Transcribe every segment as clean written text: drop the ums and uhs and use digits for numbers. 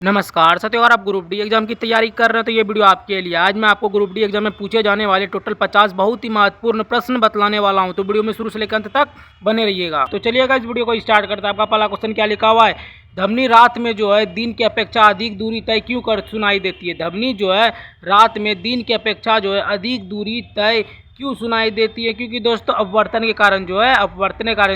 नमस्कार साथियों, अगर आप ग्रुप डी एग्जाम की तैयारी कर रहे हैं तो ये वीडियो आपके लिए। आज मैं आपको ग्रुप डी एग्जाम में पूछे जाने वाले टोटल 50 बहुत ही महत्वपूर्ण प्रश्न बतलाने वाला हूं, तो वीडियो में शुरू से लेकर अंत तक बने रहिएगा। तो चलिएगा इस वीडियो को स्टार्ट करते हैं। आपका पहला क्वेश्चन क्या लिखा हुआ है, धमनी रात में जो है दिन की अपेक्षा अधिक दूरी तय क्यों कर सुनाई देती है। धमनी जो है रात में दिन की अपेक्षा जो है अधिक दूरी तय क्यों सुनाई देती है, क्योंकि दोस्तों अपवर्तन के कारण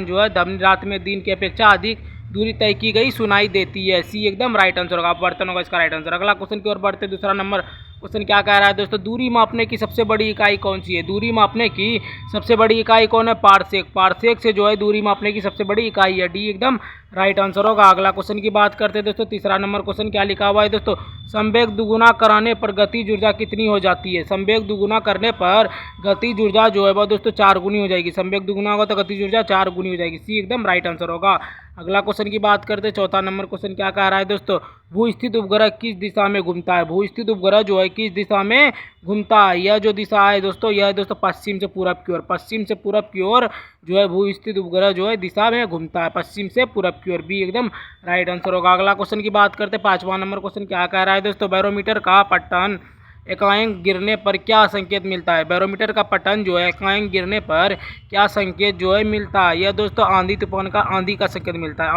जो है धमनी रात में दिन की अपेक्षा अधिक दूरी तय की गई सुनाई देती है। सी एकदम राइट आंसर होगा, अपवर्तन होगा इसका राइट आंसर। अगला क्वेश्चन की ओर बढ़ते, दूसरा नंबर क्वेश्चन क्या कह रहा है दोस्तों, दूरी मापने की सबसे बड़ी इकाई कौन सी है। दूरी मापने की सबसे बड़ी इकाई कौन है, पारसेक। पारसेक से जो है दूरी मापने की सबसे बड़ी इकाई है, डी एकदम राइट आंसर होगा। अगला क्वेश्चन की बात करते हैं दोस्तों, तीसरा नंबर क्वेश्चन क्या लिखा हुआ है दोस्तों, संवेग दुगुना कराने पर गतिज ऊर्जा कितनी हो जाती है। संवेग दुगुना करने पर गतिज ऊर्जा जो है वह दोस्तों 4 गुनी हो जाएगी। संवेग दुगुना होगा तो गतिज ऊर्जा 4 गुनी हो जाएगी, सी एकदम राइट आंसर होगा। अगला क्वेश्चन की बात करते हैं, चौथा नंबर क्वेश्चन क्या कह रहा है दोस्तों, भू स्थित उपग्रह किस दिशा में घूमता है। भू स्थित उपग्रह जो है किस दिशा में घूमता है। यह जो दिशा है दोस्तों, यह है दोस्तों पश्चिम से पूरब की ओर। पश्चिम से पूरब की ओर जो है भू स्थित उपग्रह जो है दिशा में घूमता है, पश्चिम से पूरब की ओर, बी एकदम राइट आंसर होगा। अगला क्वेश्चन की बात करते हैं, पांचवा नंबर क्वेश्चन क्या कह रहा है दोस्तों, बैरोमीटर का पट्टन एकांक गिरने पर क्या संकेत मिलता है। बैरोमीटर का पतन जो है एकांक गिरने पर क्या संकेत जो है मिलता है। यह दोस्तों आंधी तूफान का आंधी का संकेत मिलता है।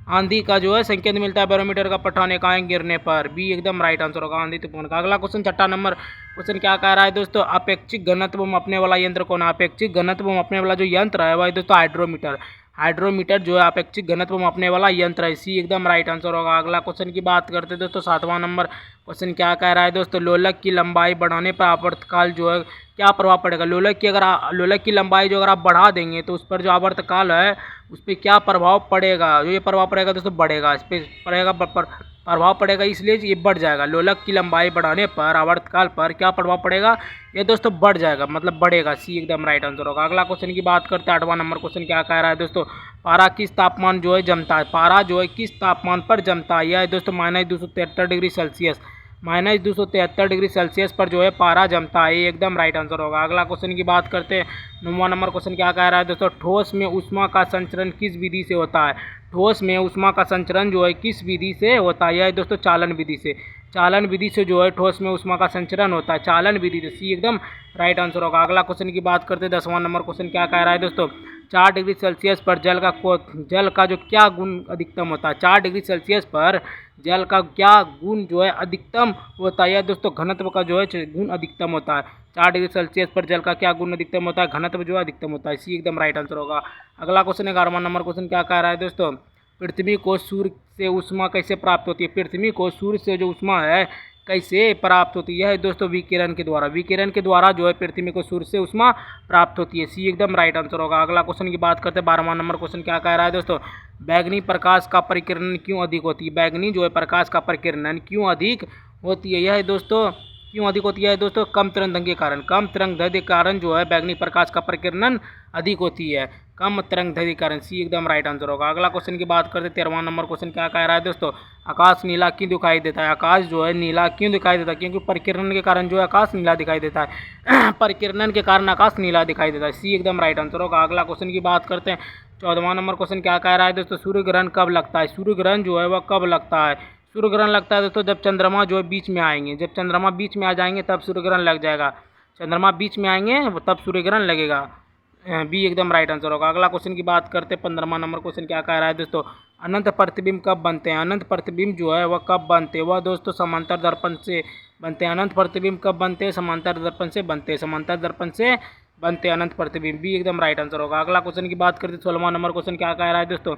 आंधी का जो है संकेत मिलता है बैरोमीटर का पठान एकांक गिरने पर, बी एकदम राइट आंसर होगा, आंधी तूफान का। अगला क्वेश्चन छठा नंबर क्वेश्चन क्या कह रहा है दोस्तों, अपेक्षिक घनत्व मापने वाला यंत्र कौन है। अपेक्षिक घनत्व मापने वाला जो यंत्र है वह दोस्तों हाइड्रोमीटर। हाइड्रोमीटर जो है अपेक्षिक घनत्व मापने वाला यंत्र है, सी एकदम राइट आंसर होगा। अगला क्वेश्चन की बात करते हैं दोस्तों, सातवां नंबर क्वेश्चन क्या कह रहा है दोस्तों, लोलक की लंबाई बढ़ाने पर आवर्तकाल जो है क्या प्रभाव पड़ेगा। लोलक की लंबाई जो अगर आप बढ़ा देंगे तो उस पर जो आवर्तकाल है उस पर क्या प्रभाव पड़ेगा। जो ये प्रभाव पड़ेगा दोस्तों बढ़ेगा, इस पर पड़ेगा प्रभाव पड़ेगा, इसलिए ये बढ़ जाएगा। लोलक की लंबाई बढ़ाने पर आवर्तकाल पर क्या प्रभाव पड़ेगा, ये दोस्तों बढ़ जाएगा, मतलब बढ़ेगा, सी एकदम राइट आंसर होगा। अगला क्वेश्चन की बात करते हैं, आठवां नंबर क्वेश्चन क्या कह रहा है दोस्तों, पारा किस तापमान जो है जमता है। पारा जो है किस तापमान पर जमता है। यह है दोस्तों -273 डिग्री सेल्सियस। -273 डिग्री सेल्सियस पर जो है पारा जमता है, ये एकदम राइट आंसर होगा। अगला क्वेश्चन की बात करते हैं, 9वां नंबर क्वेश्चन क्या कह रहा है दोस्तों, ठोस में ऊष्मा का संचरण किस विधि से होता है। ठोस में ऊष्मा का संचरण जो है किस विधि से होता है। यह दोस्तों चालन विधि से। चालन विधि से जो है ठोस में ऊष्मा का संचरण होता है, चालन विधि से, सी एकदम राइट आंसर होगा। अगला क्वेश्चन की बात करते हैं, 10वां नंबर क्वेश्चन क्या कह रहा है दोस्तों, 4 डिग्री सेल्सियस पर जल का जो क्या गुण अधिकतम होता है। 4 डिग्री सेल्सियस पर जल का क्या गुण जो है अधिकतम होता है। यह दोस्तों घनत्व का जो है गुण अधिकतम होता है। 4 डिग्री सेल्सियस पर जल का क्या गुण अधिकतम होता है, घनत्व जो है अधिकतम होता है, सी एकदम राइट आंसर होगा। अगला क्वेश्चन 11वां नंबर क्वेश्चन क्या कह रहा है दोस्तों, पृथ्वी को सूर्य से ऊष्मा कैसे प्राप्त होती है। पृथ्वी को सूर्य से जो ऊष्मा है कैसे प्राप्त होती है दोस्तों, विकिरण के द्वारा। विकिरण के द्वारा जो है पृथ्वी को सूर्य से ऊष्मा प्राप्त होती है, सी एकदम राइट आंसर होगा। अगला क्वेश्चन की बात करते हैं, 12वां नंबर क्वेश्चन क्या कह रहा है दोस्तों, बैगनी प्रकाश का परिकिरण क्यों अधिक होती है। बैगनी जो है प्रकाश का परिकिरण क्यों अधिक होती है। यह दोस्तों क्यों अधिक होती है दोस्तों, कम तरंग दैर्घ्य के कारण। कम तरंग दैर्घ्य के कारण जो है बैगनी प्रकाश का परिकिरण अधिक होती है, कम तरंग दैर्घ्य के कारण, सी एकदम राइट आंसर होगा। अगला क्वेश्चन की बात करते हैं, 13वां नंबर क्वेश्चन क्या कह रहा है दोस्तों, आकाश नीला क्यों दिखाई देता है। आकाश जो है नीला क्यों दिखाई देता है, क्योंकि परिकिरण के कारण जो है आकाश नीला दिखाई देता है। परिकिरण के कारण आकाश नीला दिखाई देता है, सी एकदम राइट आंसर होगा। अगला क्वेश्चन की बात करते हैं, 14वां नंबर क्वेश्चन क्या कह रहा है दोस्तों, सूर्य ग्रहण कब लगता है। सूर्य ग्रहण जो है वह कब लगता है। सूर्य ग्रहण लगता है दोस्तों जब चंद्रमा जो है बीच में आएंगे। जब चंद्रमा बीच में आ जाएंगे तब सूर्य ग्रहण लग जाएगा। चंद्रमा बीच में आएंगे तब सूर्य ग्रहण लगेगा, बी एकदम राइट आंसर होगा। अगला क्वेश्चन की बात करते हैं, 15वां नंबर क्वेश्चन क्या कह रहा है दोस्तों, अनंत प्रतिबिंब कब बनते हैं। अनंत प्रतिबिंब जो है वह कब बनते हैं, वह दोस्तों समांतर दर्पण से बनते हैं। अनंत प्रतिबिंब कब बनते हैं, समांतर दर्पण से बनते हैं। समांतर दर्पण से बनते अनंत प्रतिबिंब, बी एकदम राइट आंसर होगा। अगला क्वेश्चन की बात करते हैं, 16वां नंबर क्वेश्चन क्या कह रहा है दोस्तों,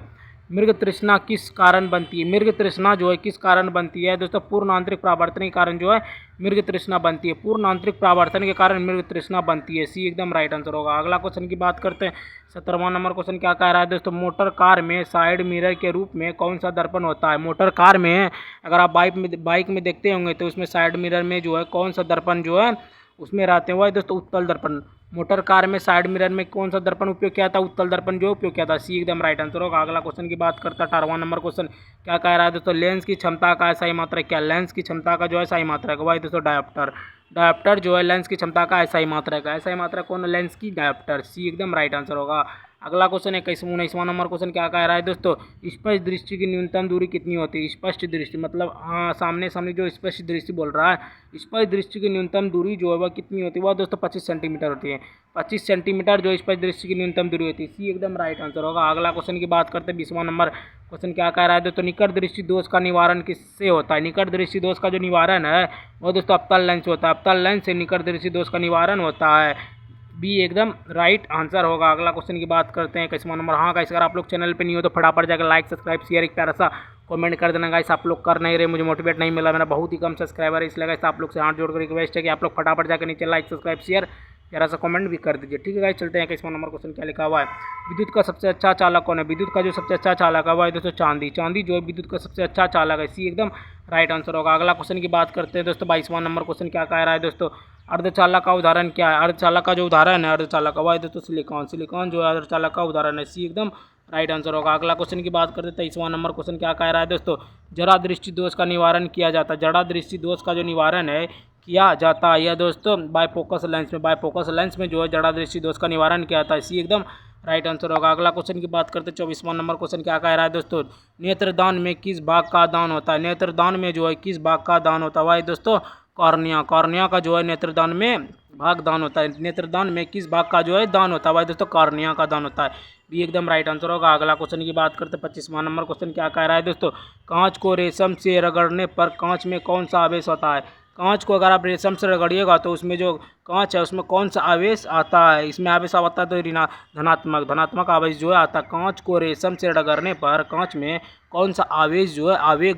मृग तृष्णा किस कारण बनती है। मृग तृष्णा जो है किस कारण बनती है दोस्तों, पूर्ण आंतरिक परावर्तन के कारण जो है मृग तृष्णा बनती है। पूर्ण आंतरिक परावर्तन के कारण मृग तृष्णा बनती है, सी एकदम राइट आंसर होगा। अगला क्वेश्चन की बात करते हैं, 17वां नंबर क्वेश्चन क्या कह रहा है दोस्तों, मोटर कार में साइड मिरर के रूप में कौन सा दर्पण होता है। मोटर कार में अगर आप बाइक में देखते होंगे तो उसमें साइड मिरर में जो है कौन सा दर्पण जो है उसमें रहते हैं, वह दोस्तों उत्तल दर्पण। मोटर कार में साइड मिरर में कौन सा दर्पण उपयोग किया था, उत्तल दर्पण जो उपयोग किया था, सी एकदम राइट आंसर होगा। अगला क्वेश्चन की बात करता है, 18वां नंबर क्वेश्चन क्या कह रहा है दोस्तों, लेंस की क्षमता का ऐसा ही मात्रक क्या। लेंस की क्षमता का जो है सही मात्रक वह दोस्तों डायोप्टर। डायोप्टर जो है लेंस की क्षमता का ऐसा ही मात्रक है। ऐसा ही मात्रक कौन है, लेंस की, डायोप्टर, सी एकदम राइट आंसर होगा। अगला क्वेश्चन 19वां नंबर क्वेश्चन क्या कह रहा है दोस्तों, स्पष्ट दृष्टि की न्यूनतम दूरी कितनी होती है। स्पष्ट दृष्टि मतलब सामने सामने जो स्पष्ट दृष्टि बोल रहा है, स्पष्ट दृष्टि की न्यूनतम दूरी जो है वह कितनी होती है, वह दोस्तों 25 सेंटीमीटर होती है। 25 सेंटीमीटर जो स्पष्ट दृष्टि की न्यूनतम दूरी होती है। सी एकदम राइट आंसर होगा। अगला क्वेश्चन की बात करते हैं 20वां नंबर क्वेश्चन क्या कह रहा है दोस्तों, निकट दृष्टि दोष का निवारण किससे होता है। निकट दृष्टि दोष का जो निवारण है वो दोस्तों अवतल लेंस होता है। अवतल लेंस से निकट दृष्टि दोष का निवारण होता है। बी एकदम राइट आंसर होगा। अगला क्वेश्चन की बात करते हैं 21वां नंबर। हाँ गाइस, अगर आप लोग चैनल पे नहीं हो तो फटाफट जाकर लाइक सब्सक्राइब शेयर एक प्यारा सा कमेंट कर देना गाइस। आप लोग कर नहीं रहे, मुझे मोटिवेट नहीं मिला, मेरा बहुत ही कम सब्सक्राइबर है, इसलिए गाइस आप लोग से हाथ जोड़कर रिक्वेस्ट है कि आप लोग फटाफट जाकर नीचे लाइक सब्सक्राइब शेयर जरा सा कमेंट भी कर दीजिए। ठीक है गाइस, चलते हैं 21वां नंबर क्वेश्चन क्या लिखा हुआ है। विद्युत का सबसे अच्छा चालक कौन है। विद्युत का जो सबसे अच्छा चालक है वह है दोस्तों चांदी। चांदी जो है विद्युत का सबसे अच्छा चालक है। सी एकदम राइट आंसर होगा। अगला क्वेश्चन की बात करते हैं दोस्तों 22वां नंबर क्वेश्चन क्या कह रहा है दोस्तों, अर्धचालक का उदाहरण क्या है। अर्धचालक का जो उदाहरण है अर्धचालक का वह है दोस्तों सिलिकॉन। सिलिकॉन जो है अर्धचालक का उदाहरण है। सी एकदम राइट आंसर होगा। अगला क्वेश्चन की बात करते हैं 23वां नंबर क्वेश्चन क्या कह रहा है दोस्तों, जरा दृष्टि दोष का निवारण किया जाता है। जड़ा दृष्टि दोष का जो निवारण है किया जाता है यह दोस्तों बायफोकस लेंस में। बायफोकस लेंस में जो है जड़ा दृष्टि दोष का निवारण किया जाता है। सी एकदम राइट आंसर होगा। अगला क्वेश्चन की बात करते हैं 24वां नंबर क्वेश्चन क्या कह रहा है दोस्तों, नेत्रदान में किस भाग का दान होता है। नेत्रदान में जो है किस भाग का दान होता है वह दोस्तों कॉर्निया। कॉर्निया का जो है नेत्रदान में भाग दान होता है। नेत्रदान में किस भाग का जो है दान होता है वह दोस्तों कॉर्निया का दान होता है। भी एकदम राइट आंसर होगा। अगला क्वेश्चन की बात करते हैं 25वां नंबर क्वेश्चन क्या कह रहा है दोस्तों, कांच को रेशम से रगड़ने पर कांच में कौन सा आवेश होता है। कांच को अगर आप रेशम से रगड़िएगा तो उसमें जो कांच है उसमें कौन सा आवेश आता है। इसमें आवेश आता है तो धनात्मक धनात्मक आवेश जो है आता है। कांच को रेशम से रगड़ने पर कांच में कौन सा आवेश जो है आवेश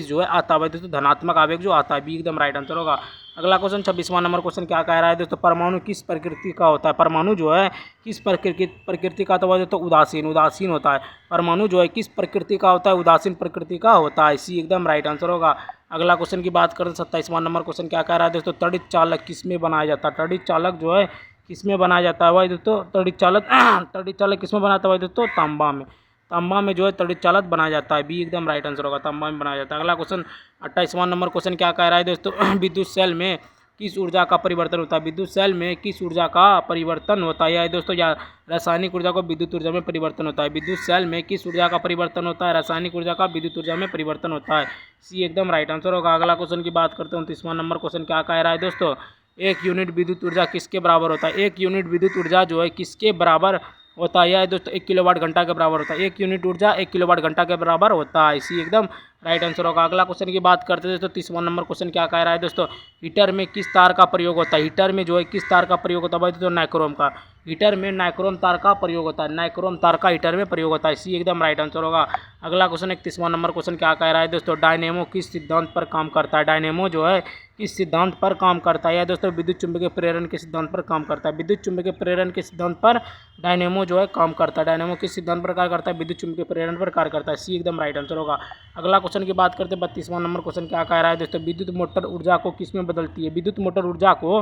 जो है आता है दोस्तों धनात्मक आवेश जो आता है। भी एकदम राइट आंसर होगा। अगला क्वेश्चन 26वां नंबर क्वेश्चन क्या कह रहा है दोस्तों, परमाणु किस प्रकृति का होता है। परमाणु जो है किस प्रकृति का होता है दोस्तों उदासीन होता है। परमाणु जो है किस प्रकृति का होता है, उदासीन प्रकृति का होता है। सी एकदम राइट आंसर होगा। अगला क्वेश्चन की बात करें 27वां नंबर क्वेश्चन क्या कह रहा है दोस्तों, तड़ित चालक किस में बनाया जाता है। तड़ित चालक जो है किस में बनाया जाता है भाई दोस्तों, तड़ित चालक किस में बनाता है भाई दोस्तों, तांबा में। तांबा में जो है तड़ित चालक बनाया जाता है। बी एकदम राइट आंसर होगा, तांबा में बनाया जाता है। अगला क्वेश्चन 28वां नंबर क्वेश्चन क्या कह रहा है दोस्तों, विद्युत सेल में किस ऊर्जा का परिवर्तन होता है। विद्युत सेल में किस ऊर्जा का परिवर्तन होता है दोस्तों, या रासायनिक ऊर्जा को विद्युत ऊर्जा में परिवर्तन होता है। विद्युत सेल में किस ऊर्जा का परिवर्तन होता है, रासायनिक ऊर्जा का विद्युत ऊर्जा में परिवर्तन होता है। सी एकदम राइट आंसर होगा। अगला क्वेश्चन की बात करते हैं 29वां नंबर क्वेश्चन क्या कह रहा है दोस्तों, एक यूनिट विद्युत ऊर्जा किसके बराबर होता है। एक यूनिट विद्युत ऊर्जा जो है किसके बराबर होता है दोस्तों, 1 किलोवाट घंटा के बराबर होता है। 1 यूनिट ऊर्जा 1 किलोवाट घंटा के बराबर होता है। इसी एकदम राइट आंसर होगा। अगला क्वेश्चन की बात करते हैं दोस्तों 30वां नंबर क्वेश्चन क्या कह रहा है दोस्तों, हीटर में किस तार का प्रयोग होता है। हीटर में जो है किस तार का प्रयोग होता है भाई दोस्तों, नाइक्रोम का। हीटर में नाइक्रोम तार का प्रयोग होता है। नाइक्रोम तार का हीटर में प्रयोग होता है। इसी एकदम राइट आंसर होगा। अगला क्वेश्चन 31वां नंबर क्वेश्चन क्या कह रहा है दोस्तों, डायनेमो किस सिद्धांत पर काम करता है। डायनेमो जो है किस सिद्धांत पर काम करता है दोस्तों, विद्युत चुंबकीय प्रेरण के सिद्धांत पर काम करता है। विद्युत चुंबकीय प्रेरण के सिद्धांत पर डायनेमो जो है काम करता है। डायनेमो किस सिद्धांत पर कार्य करता है, विद्युत चुंबकीय प्रेरण पर कार्य करता है। सी एकदम राइट आंसर होगा। अगला क्वेश्चन की बात करते हैं 32वां नंबर क्वेश्चन क्या कह रहा है दोस्तों, विद्युत मोटर ऊर्जा को किस में बदलती है। विद्युत मोटर ऊर्जा को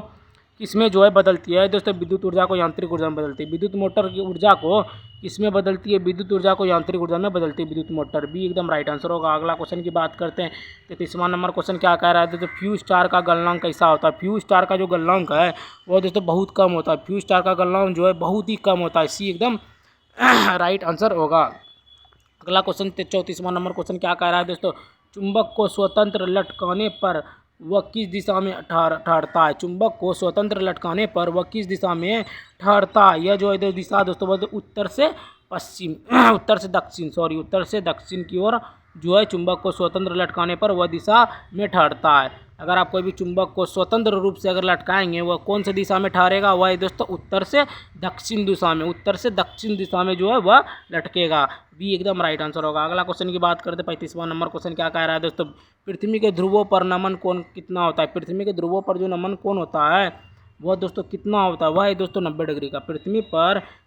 किसमें जो है बदलती है दोस्तों, विद्युत ऊर्जा को यांत्रिक ऊर्जा में बदलती है। विद्युत मोटर की ऊर्जा को किसमें बदलती है, विद्युत ऊर्जा को यांत्रिक ऊर्जा में बदलती है विद्युत मोटर। भी एकदम राइट आंसर होगा। अगला क्वेश्चन की बात करते हैं 33वां नंबर क्वेश्चन क्या कह रहा है दोस्तों, फ्यूज स्टार का गलनांक कैसा होता है। फ्यूज स्टार का जो गलनांक है वो दोस्तों बहुत कम होता है। फ्यूज स्टार का गलनांक जो है बहुत ही कम होता है। सी एकदम राइट आंसर होगा। अगला क्वेश्चन 34वां नंबर क्वेश्चन क्या कह रहा है दोस्तों, चुंबक को स्वतंत्र लटकाने पर वह किस दिशा में ठहरता है। चुंबक को स्वतंत्र लटकाने पर वह किस दिशा में ठहरता है। यह जो है दिशा दोस्तों वो उत्तर से पश्चिम उत्तर से दक्षिण की ओर जो है चुंबक को स्वतंत्र लटकाने पर वह दिशा में ठहरता है। अगर आप कोई भी चुंबक को स्वतंत्र रूप से अगर लटकाएंगे वह कौन सी दिशा में ठहरेगा, वह दोस्तों उत्तर से दक्षिण दिशा में, उत्तर से दक्षिण दिशा में जो है वह लटकेगा। भी एकदम राइट आंसर होगा। अगला क्वेश्चन की बात करते हैं 35वां नंबर क्वेश्चन क्या कह रहा है दोस्तों, पृथ्वी के ध्रुवों पर नमन कोण कितना होता है। पृथ्वी के ध्रुवों पर जो नमन कोण होता है वह दोस्तों कितना होता है, वह है दोस्तों 90 डिग्री का।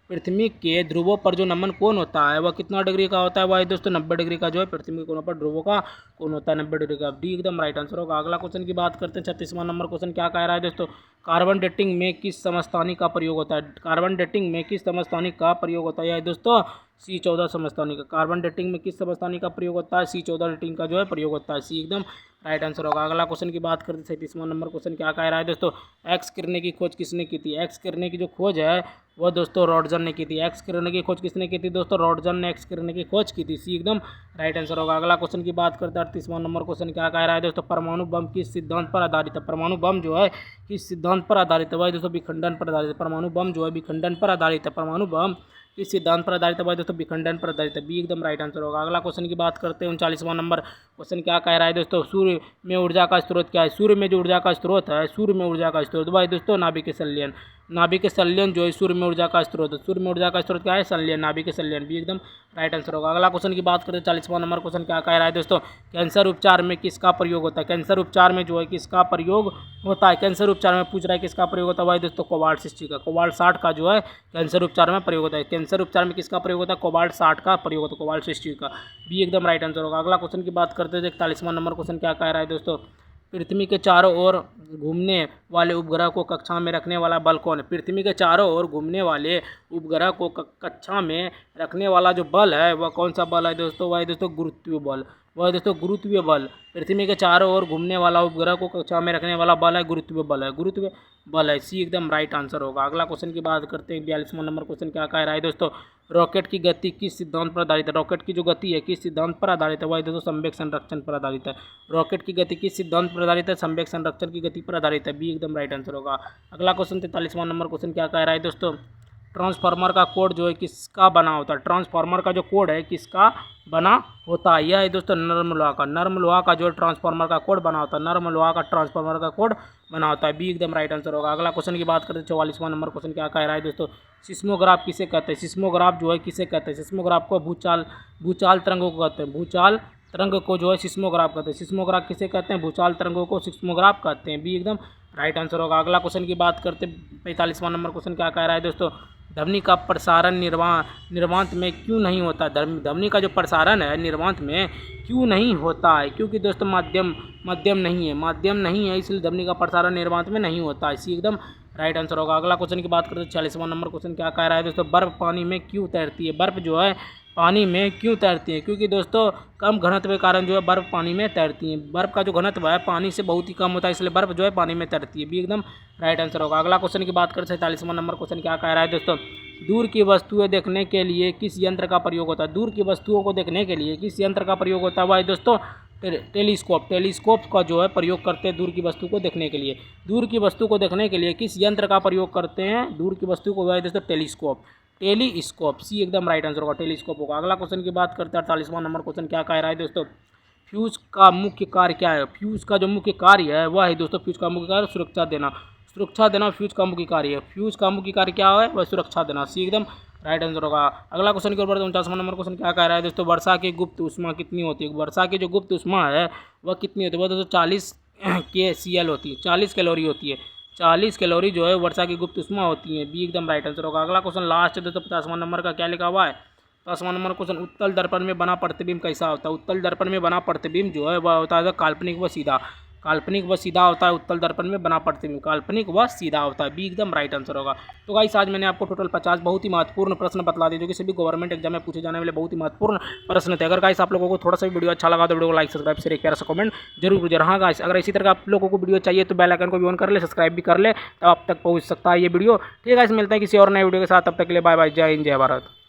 पृथ्वी के ध्रुवों पर जो नमन कोण होता है वह कितना डिग्री का होता है, वह है दोस्तों 90 डिग्री का जो है पृथ्वी के कोणों पर ध्रुवों का कोण होता है 90 डिग्री का। डी एकदम राइट आंसर होगा। अगला क्वेश्चन की बात करते हैं 36वां नंबर क्वेश्चन क्या कह रहा है दोस्तों, कार्बन डेटिंग में किस समस्थानिक का प्रयोग होता है। कार्बन डेटिंग में किस समस्थानिक का प्रयोग होता है दोस्तों, C14 समस्थानिक का। कार्बन डेटिंग में किस समस्थानिक का प्रयोग होता है, C14 डेटिंग का जो है प्रयोग होता है। सी एकदम राइट आंसर होगा। अगला क्वेश्चन की बात करते हैं 37वां नंबर क्वेश्चन क्या कह रहा है दोस्तों, एक्स किरणें की खोज किसने की थी। एक्स किरणें की जो खोज है वह दोस्तों रॉटजन ने की थी। एक्स किरण की खोज किसने की थी दोस्तों? रॉटजन ने एक्स किरण की खोज की थी। सी एकदम राइट आंसर होगा। अगला क्वेश्चन की बात करते हैं 38वां नंबर क्वेश्चन क्या कह रहा है दोस्तों? परमाणु बम किस सिद्धांत पर आधारित है? परमाणु बम जो है किस सिद्धांत पर आधारित है? वह दोस्तों विखंडन पर आधारित है। परमाणु बम जो है विखंडन पर आधारित है। परमाणु बम किस सिद्धांत पर आधारित है? भाई दोस्तों विखंडन पर आधारित है। बी एकदम राइट आंसर होगा। अगला क्वेश्चन की बात करते हैं 39वां नंबर क्वेश्चन क्या कह रहा है दोस्तों? सूर्य में ऊर्जा का स्रोत क्या है? सूर्य में जो ऊर्जा का स्रोत है, सूर्य में ऊर्जा का स्रोत भाई दोस्तों नाभिक संलयन। नाभिक संलयन जो है सूर्य में ऊर्जा का स्रोत है। सूर्य में ऊर्जा का स्रोत क्या है? संलयन, नाभिक संलयन। भी एकदम राइट आंसर होगा। अगला क्वेश्चन की बात करते हैं 40वां नंबर क्वेश्चन क्या कह रहा है दोस्तों? कैंसर उपचार में किसका प्रयोग होता है? कैंसर उपचार में जो है किसका प्रयोग होता है? कैंसर उपचार में पूछ रहा है किसका प्रयोग होता है भाई दोस्तों? कोबाल्ट 60 का, कोबाल्ट 60 का जो है कैंसर उपचार में प्रयोग होता है। कैंसर उपचार में किसका प्रयोग होता है? कोबाल्ट 60 का प्रयोग होता है, कोबाल्ट 60 का। बी एकदम राइट आंसर होगा। अगला क्वेश्चन की बात करते हैं 41वां नंबर क्वेश्चन क्या कह रहा है दोस्तों? पृथ्वी के चारों ओर घूमने वाले उपग्रह को कक्षा में रखने वाला बल कौन है? पृथ्वी के चारों ओर घूमने वाले उपग्रह को कक्षा में रखने वाला जो बल है वह कौन सा बल है दोस्तों? वह है दोस्तों गुरुत्वीय बल। वह दोस्तों गुरुत्वीय बल। पृथ्वी के चारों ओर घूमने वाला उपग्रह को कक्षा में रखने वाला बल है गुरुत्वीय बल है, गुरुत्वीय बल है। सी एकदम राइट आंसर होगा। अगला क्वेश्चन की बात करते हैं 42वां नंबर क्वेश्चन क्या कह रहा है दोस्तों? रॉकेट की गति किस सिद्धांत पर आधारित है? रॉकेट की जो गति है किस सिद्धांत पर आधारित है? वह दोस्तों संवेग संरक्षण पर आधारित है। रॉकेट की गति किस सिद्धांत पर आधारित है? संवेग संरक्षण की गति पर आधारित है। बी एकदम राइट आंसर होगा। अगला क्वेश्चन 43वां नंबर क्वेश्चन क्या कह रहा है दोस्तों? ट्रांसफार्मर का कोड जो है किसका बना होता है? ट्रांसफार्मर का जो कोड है किसका बना होता है? यह है दोस्तों नर्म लोहा का। नर्म लोहा का जो है ट्रांसफार्मर का कोड बना होता है। नर्म लोहा का ट्रांसफार्मर का कोड बना होता है। बी एकदम राइट आंसर होगा। अगला क्वेश्चन की बात करते हैं 44वां नंबर क्वेश्चन क्या कह रहा है दोस्तों? सिस्मोग्राफ किसे कहते हैं? सिस्मोग्राफ जो है किसे कहते हैं? सिस्मोग्राफ को भूचाल तरंगों को कहते हैं। भूचाल तरंग को जो है सिस्मोग्राफ कहते हैं। सिस्मोग्राफ किसे कहते हैं? भूचाल तरंगों को सिस्मोग्राफ कहते हैं। बी एकदम राइट आंसर होगा। अगला क्वेश्चन की बात करते हैं 45वां नंबर क्वेश्चन क्या कह रहा है दोस्तों? ध्वनि का प्रसारण निर्वात में क्यों नहीं होता? ध्वनि का जो प्रसारण है निर्वात में क्यों नहीं होता है? क्योंकि दोस्तों माध्यम नहीं है इसलिए ध्वनि का प्रसारण निर्वात में नहीं होता है। इसी एकदम राइट आंसर होगा। अगला क्वेश्चन की बात करते हैं 46वां नंबर क्वेश्चन क्या कह रहा है दोस्तों? बर्फ पानी में क्यों तैरती है? बर्फ जो है पानी में क्यों तैरती है? क्योंकि दोस्तों कम घनत्व के कारण जो है बर्फ पानी में तैरती है। बर्फ का जो घनत्व है पानी से बहुत ही कम होता है इसलिए बर्फ जो है पानी में तैरती है। भी एकदम राइट आंसर होगा। अगला क्वेश्चन की बात करते हैं 47वां नंबर क्वेश्चन क्या कह रहा है दोस्तों? दूर की वस्तुएं देखने के लिए किस यंत्र का प्रयोग होता है? दूर की वस्तुओं को देखने के लिए किस यंत्र का प्रयोग होता है? वह दोस्तों टेलीस्कोप। टेलीस्कोप का जो है प्रयोग करते हैं दूर की वस्तु को देखने के लिए। दूर की वस्तु को देखने के लिए किस यंत्र का प्रयोग करते हैं? दूर की वस्तु को वह दोस्तों टेलीस्कोप। टेलीस्कोप। सी एकदम राइट आंसर होगा, टेलीस्कोप होगा। अगला क्वेश्चन की बात करते हैं 48वां नंबर क्वेश्चन क्या कह रहा है दोस्तों? फ्यूज का मुख्य कार्य क्या है? फ्यूज का जो मुख्य कार्य है वह है दोस्तों फ्यूज का मुख्य कार्य सुरक्षा देना। सुरक्षा देना फ्यूज का मुख्य कार्य है। फ्यूज का मुख्य कार्य क्या है? वह सुरक्षा देना। सी एकदम राइट आंसर होगा। अगला क्वेश्चन के ऊपर 49वां नंबर क्वेश्चन क्या कह रहा है दोस्तों? वर्षा की गुप्त ऊष्मा कितनी होती है? वर्षा की जो गुप्त ऊष्मा है वह कितनी होती है? वह दोस्तों 40 KCl होती है, 40 कैलोरी होती है। 40 कैलोरी जो है वर्षा की गुप्त ऊष्मा होती है। बी एकदम राइट आंसर होगा। अगला क्वेश्चन लास्ट है दोस्तों 50वां नंबर का क्या लिखा हुआ है? 50वां नंबर क्वेश्चन उत्तल दर्पण में बना प्रतिबिंब कैसा होता है? उत्तल दर्पण में बना प्रतिबिंब जो है वह होता है काल्पनिक व सीधा। काल्पनिक व सीधा होता है उत्तल दर्पण में बना प्रतिबिंब, काल्पनिक व सीधा होता है। बी एकदम राइट आंसर होगा। तो गाइस आज मैंने आपको टोटल 50 बहुत ही महत्वपूर्ण प्रश्न बतला दिए जो कि सभी गवर्नमेंट एग्जाम में पूछे जाने वाले बहुत ही महत्वपूर्ण प्रश्न थे। अगर गाइस आप लोगों को थोड़ा सा भी वीडियो अच्छा लगा तो वीडियो को लाइक सब्सक्राइब शेयर एक प्यारा सा कमेंट जरूर कीजिए। हाँ गाइस अगर इसी तरह आप लोगों को वीडियो चाहिए तो बेल आइकन को भी ऑन कर ले, सब्सक्राइब भी कर ले, तब आप तक पहुँच सकता है ये वीडियो। ठीक है गाइस मिलता है किसी और नए वीडियो के साथ, तब तक के लिए बाय बाय, जय हिंद जय भारत।